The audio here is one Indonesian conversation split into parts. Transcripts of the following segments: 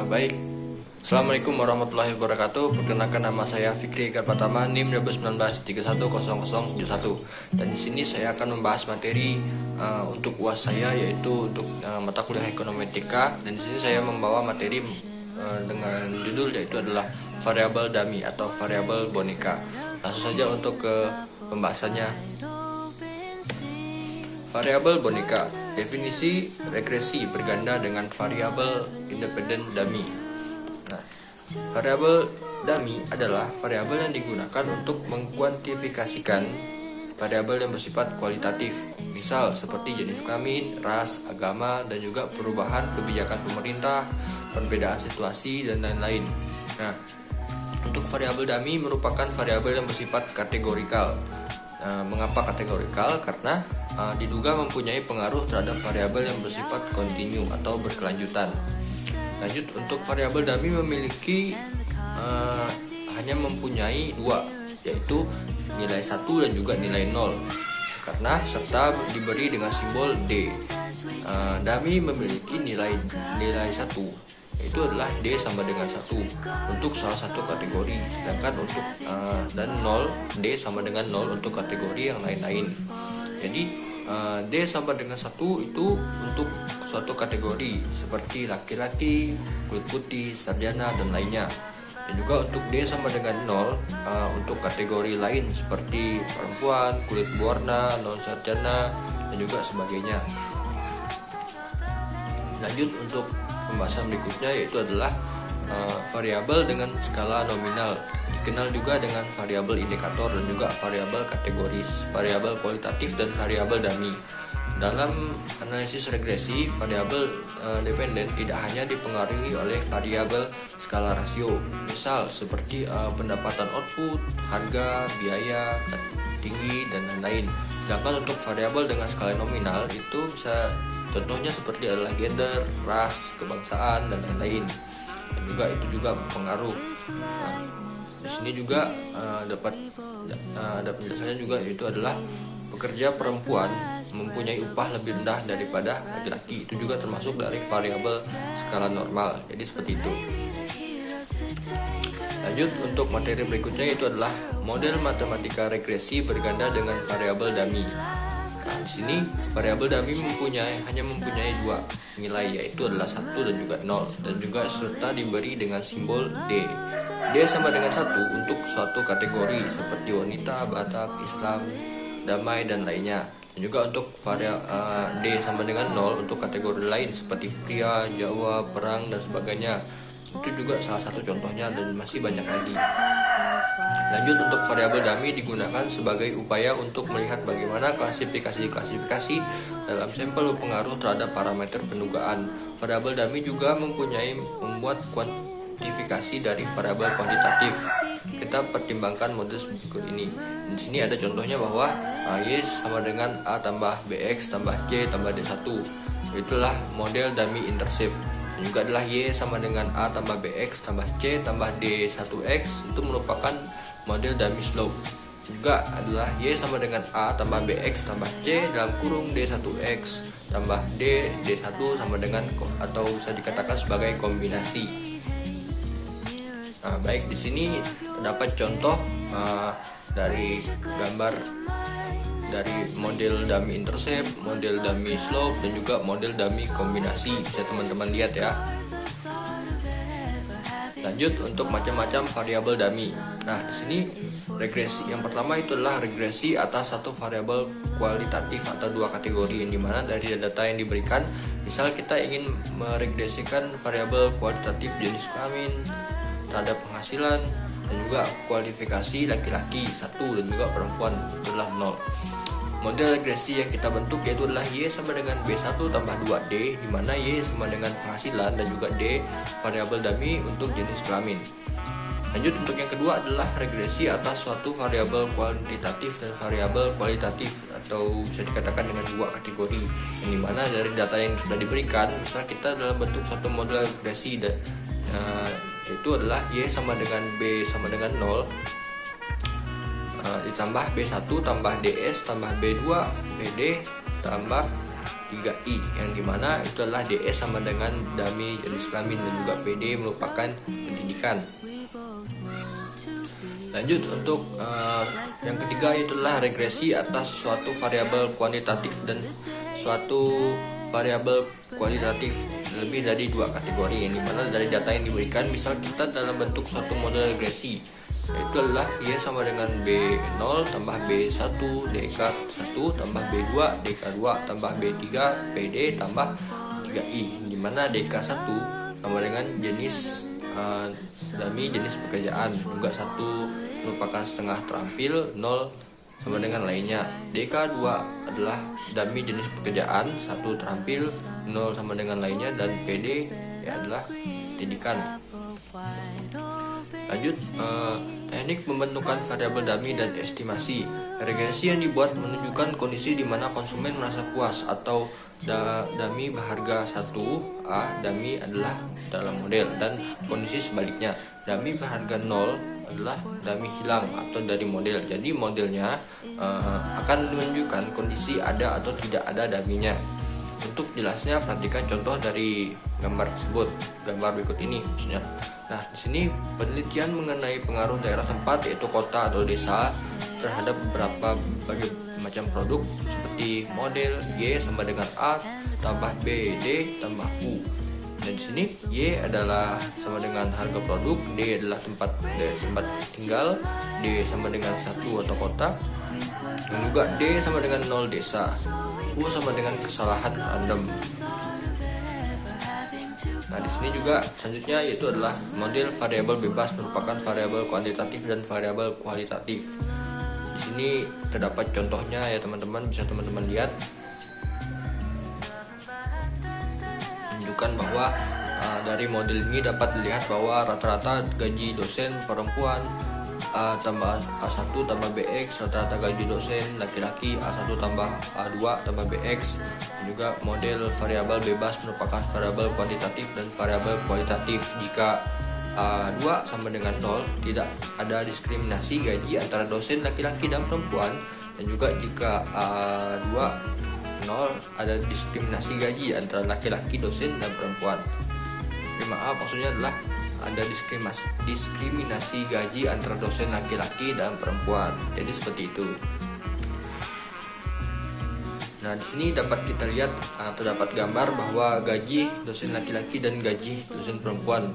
Baik, Assalamualaikum warahmatullahi wabarakatuh. Perkenalkan, nama saya Fikri Garpatama, NIM 2019 310071. Dan di sini saya akan membahas materi untuk UAS saya, yaitu untuk mata kuliah ekonometrik. Dan di sini saya membawa materi dengan judul yaitu adalah variabel dummy atau variabel boneka. Langsung saja untuk ke pembahasannya. Variabel boneka. Definisi regresi berganda dengan variabel independen dummy. Nah, variabel dummy adalah variabel yang digunakan untuk mengkuantifikasikan variabel yang bersifat kualitatif, misal seperti jenis kelamin, ras, agama, dan juga perubahan kebijakan pemerintah, perbedaan situasi, dan lain-lain. Nah, untuk variabel dummy merupakan variabel yang bersifat kategorikal. Mengapa kategorikal? Karena diduga mempunyai pengaruh terhadap variabel yang bersifat kontinu atau berkelanjutan. Lanjut, untuk variabel dummy memiliki hanya mempunyai dua, yaitu nilai 1 dan juga nilai 0, karena serta diberi dengan simbol D. Dummy memiliki nilai 1, itu adalah D sama dengan 1 untuk salah satu kategori, sedangkan untuk dan 0, D sama dengan 0 untuk kategori yang lain-lain. Jadi D sama dengan 1 itu untuk suatu kategori seperti laki-laki, kulit putih, sarjana, dan lainnya. Dan juga untuk D sama dengan 0 untuk kategori lain seperti perempuan, kulit berwarna, non-sarjana, dan juga sebagainya. Lanjut untuk pembahasan berikutnya, yaitu adalah variabel dengan skala nominal, dikenal juga dengan variabel indikator dan juga variabel kategoris, variabel kualitatif, dan variabel dummy. Dalam analisis regresi, variabel dependen tidak hanya dipengaruhi oleh variabel skala rasio, misal seperti pendapatan output, harga, biaya, tinggi, dan lain-lain. Sedangkan untuk variabel dengan skala nominal itu bisa contohnya seperti adalah gender, ras, kebangsaan, dan lain-lain. Dan juga itu juga berpengaruh. Nah, di sini juga dapat ada penjelasannya juga, yaitu adalah pekerja perempuan mempunyai upah lebih rendah daripada laki-laki. Itu juga termasuk dari variabel skala normal. Jadi seperti itu. Lanjut untuk materi berikutnya, yaitu adalah model matematika regresi berganda dengan variabel dummy. Nah, di sini variabel dummy hanya mempunyai dua nilai, yaitu adalah 1 dan juga 0, dan juga serta diberi dengan simbol D. D sama dengan 1 untuk suatu kategori seperti wanita, Batak, Islam, damai, dan lainnya. Dan juga untuk D sama dengan 0 untuk kategori lain seperti pria, Jawa, perang, dan sebagainya. Itu juga salah satu contohnya, dan masih banyak lagi. Lanjut, untuk variabel dummy digunakan sebagai upaya untuk melihat bagaimana klasifikasi dalam sampel berpengaruh terhadap parameter pendugaan. Variabel dummy juga membuat kuantifikasi dari variabel kuantitatif. Kita pertimbangkan model berikut ini. Di sini ada contohnya bahwa Y sama dengan A tambah BX tambah C tambah D1. Itulah model dummy intercept. Dan juga adalah Y sama dengan A tambah BX tambah C tambah D1X, itu merupakan model dummy slope. Juga adalah Y sama dengan A tambah BX tambah C dalam kurung D1X tambah D1 sama dengan, atau bisa dikatakan sebagai kombinasi. Nah, baik, di sini terdapat contoh dari gambar dari model dummy intercept, model dummy slope, dan juga model dummy kombinasi. Bisa teman-teman lihat ya. Lanjut untuk macam-macam variabel dummy. Nah, di sini regresi yang pertama itu adalah regresi atas satu variabel kualitatif atau dua kategori, yang dimana dari data yang diberikan, misal kita ingin meregresikan variabel kualitatif jenis kelamin terhadap penghasilan, dan juga kualifikasi laki-laki 1 dan juga perempuan adalah 0. Model regresi yang kita bentuk yaitu adalah Y sama dengan B1 tambah 2D, di mana Y sama dengan penghasilan dan juga D variabel dummy untuk jenis kelamin. Lanjut, untuk yang kedua adalah regresi atas suatu variabel kuantitatif dan variabel kualitatif, atau bisa dikatakan dengan dua kategori, yang dimana dari data yang sudah diberikan, misalnya kita dalam bentuk suatu model regresi yaitu adalah Y sama dengan B sama dengan 0 ditambah B1 tambah DS tambah B2 BD tambah 3I, yang dimana itu adalah DS sama dengan dummy jenis kelamin, dan juga PD merupakan pendidikan. Lanjut untuk yang ketiga, itulah regresi atas suatu variabel kuantitatif dan suatu variabel kualitatif lebih dari dua kategori, yang dimana dari data yang diberikan, misal kita dalam bentuk suatu model regresi, yaitu adalah Y sama dengan B0 tambah B1 DK1 tambah B2 DK2 tambah B3 PD tambah 3I, dimana DK1 sama dengan jenis dummy jenis pekerjaan, juga 1 merupakan setengah terampil, 0 sama dengan lainnya. DK2 adalah dummy jenis pekerjaan, 1 terampil, 0 sama dengan lainnya, dan PD adalah pendidikan. Lanjut, teknik pembentukan variabel dummy dan estimasi. Regresi yang dibuat menunjukkan kondisi di mana konsumen merasa puas atau dummy berharga 1A, dummy adalah dalam model, dan kondisi sebaliknya, dummy berharga 0 adalah dummy hilang atau dari model. Jadi modelnya akan menunjukkan kondisi ada atau tidak ada dummy-nya. Untuk jelasnya perhatikan contoh dari gambar tersebut, gambar berikut ini maksudnya. Nah, di sini penelitian mengenai pengaruh daerah tempat, yaitu kota atau desa, terhadap beberapa macam produk seperti model Y sama dengan A tambah B D tambah U. Dan di sini Y adalah sama dengan harga produk, D adalah tempat tinggal, D sama dengan 1 atau kota, dan juga D sama dengan 0 desa, U sama dengan kesalahan random. Nah, di sini juga selanjutnya yaitu adalah model variabel bebas, merupakan variabel kuantitatif dan variabel kualitatif. Di sini terdapat contohnya ya teman-teman, bisa teman-teman lihat. Menunjukkan bahwa dari model ini dapat dilihat bahwa rata-rata gaji dosen perempuan tambah A1 tambah BX, rata-rata gaji dosen laki-laki A1 tambah A2 tambah BX. Dan juga model variabel bebas merupakan variabel kuantitatif dan variabel kualitatif. Jika A2 sama dengan 0, tidak ada diskriminasi gaji antara dosen laki-laki dan perempuan, dan juga jika A2 0, ada diskriminasi gaji antara laki-laki dosen dan perempuan. Maaf, maksudnya adalah ada diskriminasi gaji antara dosen laki-laki dan perempuan. Jadi seperti itu. Nah, di sini dapat kita lihat terdapat gambar bahwa gaji dosen laki-laki dan gaji dosen perempuan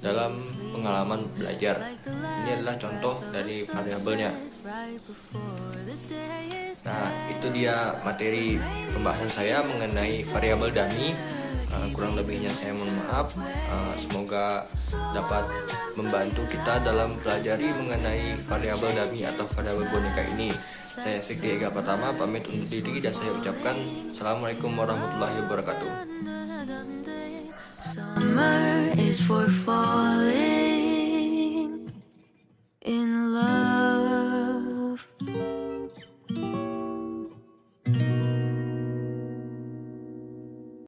dalam pengalaman belajar. Ini adalah contoh dari variabelnya. Nah, itu dia materi pembahasan saya mengenai variabel dummy. Kurang lebihnya saya mohon maaf. Semoga dapat membantu kita dalam pelajari mengenai variabel dummy atau variabel boneka ini. Saya Fikri Ega Pertama pamit undur diri, dan saya ucapkan Assalamualaikum warahmatullahi wabarakatuh. Summer is for falling.